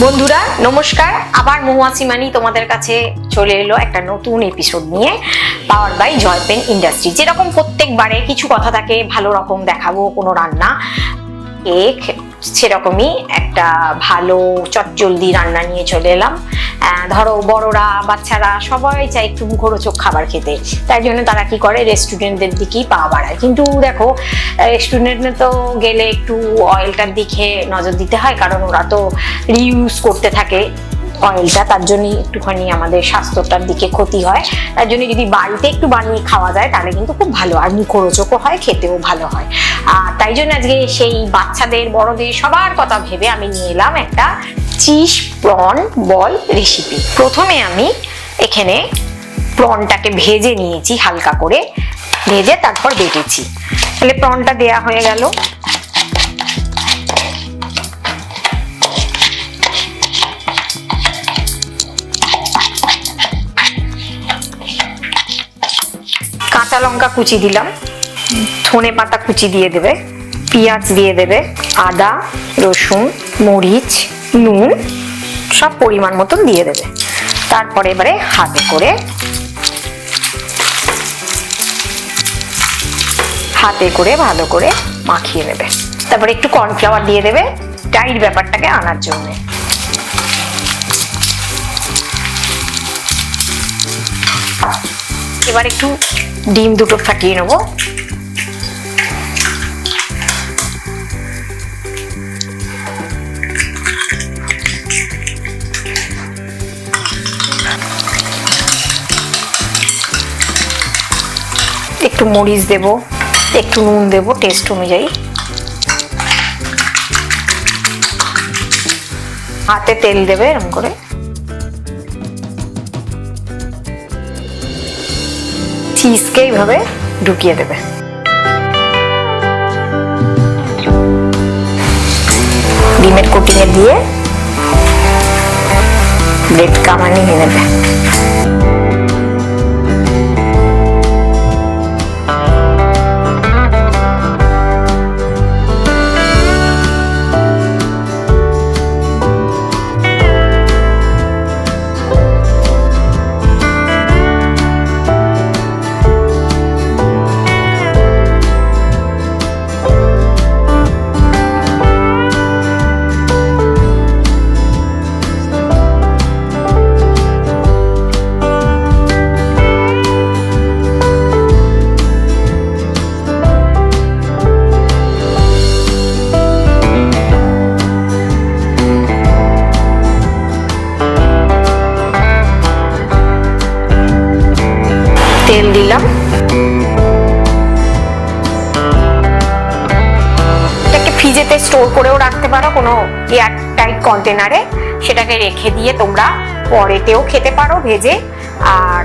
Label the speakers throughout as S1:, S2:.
S1: বন্ধুরা নমস্কার, আবার মহুয়াসিমানি তোমাদের কাছে চলে এলো একটা নতুন এপিসোড নিয়ে, power by Joy pen industry. যেরকম প্রত্যেকবারে কিছু কথা থাকে, ভালো রকম দেখাবো কোনো রান্না, কেক, সেরকমই একটা ভালো চটজলদি রান্না নিয়ে চলে এলাম। ধরো বড়রা বাচ্চারা সবাই চায় একটু মুখরোচক খাবার খেতে, তাই জন্য তারা কি করে রেস্টুরেন্টদের দিকেই পা বাড়ায়। কিন্তু দেখো রেস্টুরেন্টে তো গেলে একটু অয়েলটার দিকে নজর দিতে হয়, কারণ ওরা তো রিইউজ করতে থাকে অয়েলটা, তার জন্য একটুখানি আমাদের স্বাস্থ্যটার দিকে ক্ষতি হয়। তার জন্য যদি বাড়িতে একটু বানিয়ে খাওয়া যায় তাহলে কিন্তু খুব ভালো, আর মুখরোচকও হয়, খেতেও ভালো হয়। আর তাই জন্য আজকে সেই বাচ্চাদের বড়দের সবার কথা ভেবে আমি নিয়ে এলাম একটা চিজ প্রন বল রেসিপি। প্রথমে আমি এখানে প্রনটাকে ভেজে নিয়েছি, হালকা করে ভেজে তারপর বেটেছি। তাহলে প্রনটা দেয়া হয়ে গেল। কাঁচা লঙ্কা কুচি দিলাম, ধনে পাতা কুচি দিয়ে দেবে, পেঁয়াজ দিয়ে দেবে, আদা রসুন মরিচ নুন সব পরিমাণ মতন দিয়ে দেবে। তারপরে এবারে হাতে করে ভালো করে মাখিয়ে নেবে। তারপরে একটু কর্নফ্লাওয়ার দিয়ে দেবে টাইট ব্যাপারটাকে আনার জন্য। এবার একটু ডিম দুটো ফাটিয়ে নেবো। একটু মরিচ দেব, একটু নুন দেব টেস্ট অনুযায়ী, হাতে তেল দেবে এরকম করে। চিজকে এইভাবে ঢুকিয়ে দেবে। ডিমের কোটিংয়ে দিয়ে ব্রেড কামানি নিয়ে নেবে। তেল দিলাম, এটাকে ফ্রিজেতে স্টোর করেও রাখতে পারো কোনো এয়ার টাইট কন্টেনারে, সেটাকে রেখে দিয়ে তোমরা পরেতেও খেতে পারো ভেজে। আর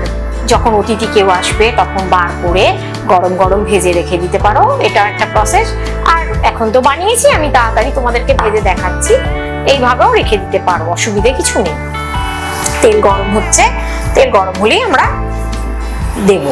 S1: যখন অতিথি কেউ আসবে তখন বার করে গরম গরম ভেজে রেখে দিতে পারো, এটা একটা প্রসেস। আর এখন তো বানিয়েছি আমি, তাড়াতাড়ি তোমাদেরকে ভেজে দেখাচ্ছি, এইভাবেও রেখে দিতে পারো, অসুবিধে কিছু নেই। তেল গরম হচ্ছে, তেল গরম হলেই আমরা দেব।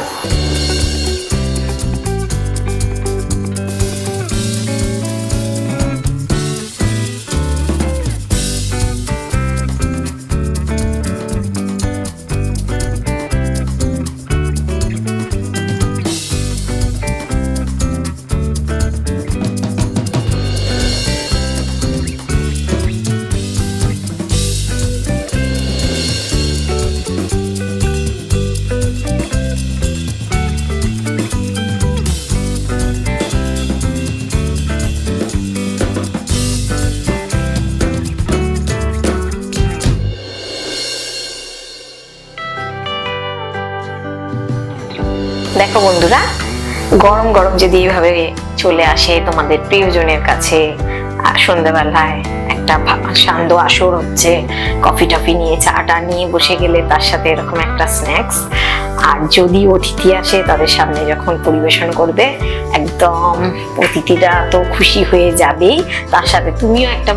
S1: দেখো বন্ধুরা, গরম গরম যদি এইভাবে চলে আসে তোমাদের প্রিয়জনের কাছে, সন্ধ্যাবেলায় একটা সান্ধ্য আসর হচ্ছে, কফি টফি নিয়ে চাটা নিয়ে বসে গেলে তার সাথে এরকম একটা স্ন্যাক্স, আর যদি অতিথি আসে তাদের সামনে যখন পরিবেশন করবে, একদম অতিথিরা তো খুশি হয়ে যাবেই, তার সাথে তুমিও একটা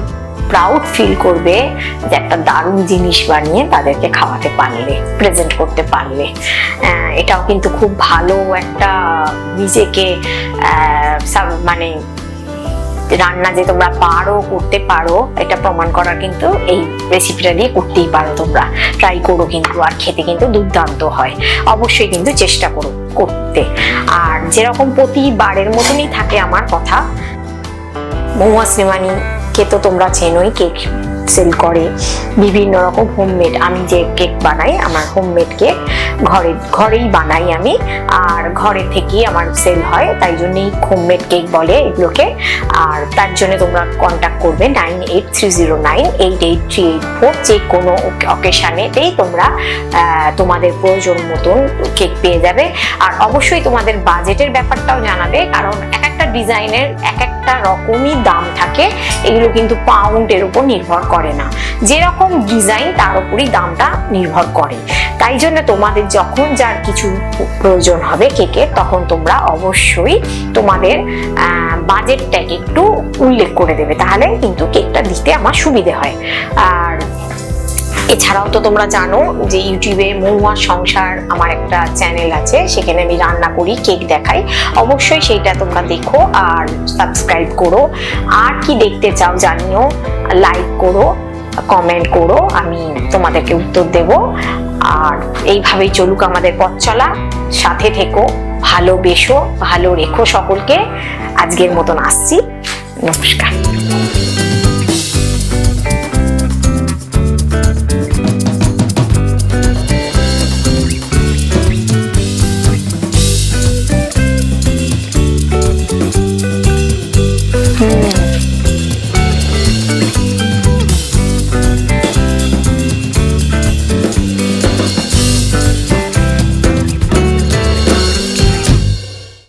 S1: প্রাউড ফিল করবে যে একটা দারুণ জিনিস বানিয়ে তাদেরকে খাওয়াতে পারলে, প্রেজেন্ট করতে পারলে। এটাও কিন্তু খুব ভালো একটা নিজেকে মানে রান্না যে তোমরা করতে পারো এটা প্রমাণ করার কিন্তু এই রেসিপিটা দিয়ে করতেই পারো। তোমরা ট্রাই করো কিন্তু, আর খেতে কিন্তু দুর্দান্ত হয়। অবশ্যই কিন্তু চেষ্টা করো করতে। আর যেরকম প্রতিবারের মতনই থাকে আমার কথা, মহুয়া শ্রীমানি কে তো তোমরা চেনোই, কেক সেল করে বিভিন্ন রকম হোমমেড। আমি যে কেক বানাই, আমার হোমমেড কেক ঘরেই বানাই আমি, আর ঘরে থেকেই আমার সেল হয়, তাই জন্যই হোমমেড কেক বলে এগুলোকে। আর তার জন্য তোমরা কন্ট্যাক্ট করবে 9830988384। যে কোনো অকেশানেতেই তোমরা তোমাদের প্রয়োজন মতন কেক পেয়ে যাবে। আর অবশ্যই তোমাদের বাজেটের ব্যাপারটাও জানাবে, কারণ এক একটা ডিজাইনের এক একটা রকমই দাম থাকে। এগুলো কিন্তু পাউন্ডের উপর নির্ভর করে না, যেরকম ডিজাইন তার উপরই দামটা নির্ভর করে। তাই জন্য তোমাদের যখন যার কিছু প্রয়োজন হবে কেকের, তখন তোমরা অবশ্যই তোমাদের বাজেটটাকে একটু উল্লেখ করে দেবে, তাহলে কিন্তু কেকটা দিতে আমার সুবিধে হয়। আর এছাড়াও তো তোমরা জানো যে ইউটিউবে মহুয়ার সংসার আমার একটা চ্যানেল আছে, সেখানে আমি রান্না করি, কেক দেখাই। অবশ্যই সেইটা তোমরা দেখো আর সাবস্ক্রাইব করো। আর কি দেখতে চাও জানিও, লাইক করো, কমেন্ট করো, আমি তোমাদেরকে উত্তর দেব। আর এইভাবেই চলুক আমাদের পথ চলা। সাথে থেকো, ভালোবেসো, ভালো রেখো সকলকে। আজকের মতন আসছি, নমস্কার।